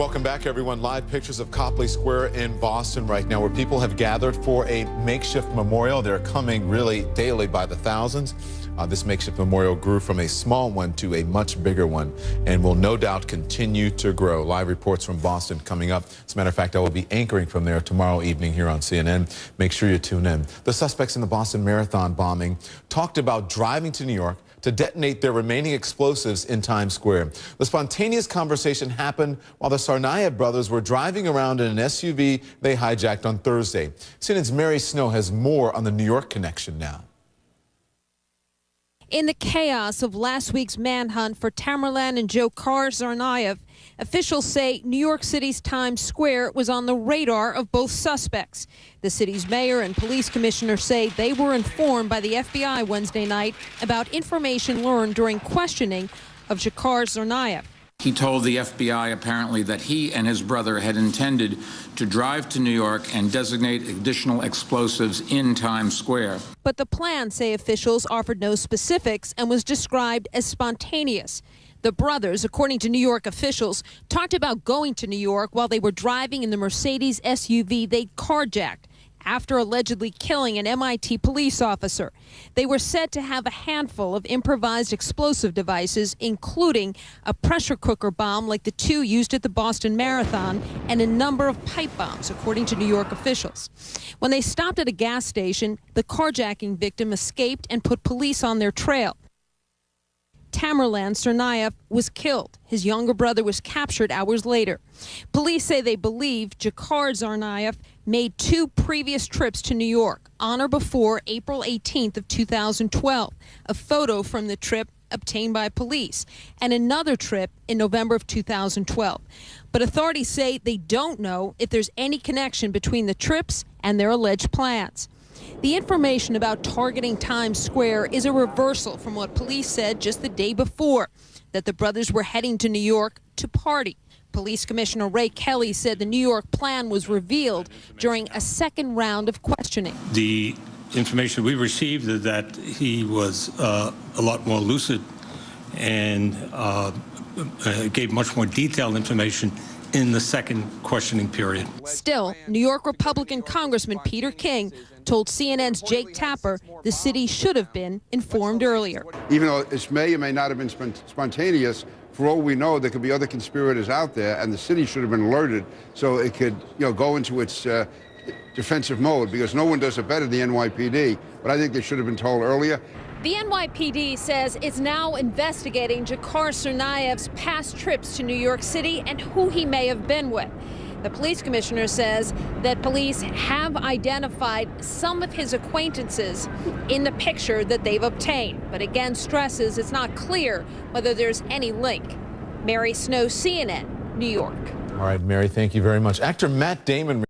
Welcome back, everyone. Live pictures of Copley Square in Boston right now, where people have gathered for a makeshift memorial. They're coming really daily by the thousands. This makeshift memorial grew from a small one to a much bigger one and will no doubt continue to grow. Live reports from Boston coming up. As a matter of fact, I will be anchoring from there tomorrow evening here on CNN. Make sure you tune in. The suspects in the Boston Marathon bombing talked about driving to New York to detonate their remaining explosives in Times Square. The spontaneous conversation happened while the Tsarnaev brothers were driving around in an SUV they hijacked on Thursday. CNN's Mary Snow has more on the New York connection now. In the chaos of last week's manhunt for Tamerlan and Dzhokhar Tsarnaev, officials say New York City's Times Square was on the radar of both suspects. The city's mayor and police commissioner say they were informed by the FBI Wednesday night about information learned during questioning of Dzhokhar Tsarnaev. He told the FBI apparently that he and his brother had intended to drive to New York and designate additional explosives in Times Square. But the plan, say officials, offered no specifics and was described as spontaneous. The brothers, according to New York officials, talked about going to New York while they were driving in the Mercedes SUV they carjacked after allegedly killing an MIT police officer. They were said to have a handful of improvised explosive devices, including a pressure cooker bomb like the two used at the Boston Marathon and a number of pipe bombs, according to New York officials. When they stopped at a gas station, the carjacking victim escaped and put police on their trail. Tamerlan Tsarnaev was killed. His younger brother was captured hours later. Police say they believe Dzhokhar Tsarnaev made two previous trips to New York on or before April 18th of 2012. A photo from the trip obtained by police, and another trip in November of 2012. But authorities say they don't know if there's any connection between the trips and their alleged plans. The information about targeting Times Square is a reversal from what police said just the day before, that the brothers were heading to New York to party. Police Commissioner Ray Kelly said the New York plan was revealed during a second round of questioning. The information we received is that he was a lot more lucid and gave much more detailed information in the second questioning period. Still, New York Republican Congressman Peter King told CNN's Jake Tapper the city should have been informed earlier. Even though it may or may not have been spontaneous, for all we know, there could be other conspirators out there, and the city should have been alerted so it could, go into its defensive mode, because no one does it better than the NYPD. But I think they should have been told earlier. The NYPD says it's now investigating Dzhokhar Tsarnaev's past trips to New York City and who he may have been with. The police commissioner says that police have identified some of his acquaintances in the picture that they've obtained, but again stresses it's not clear whether there's any link. Mary Snow, CNN, New York. All right, Mary, thank you very much. Actor Matt Damon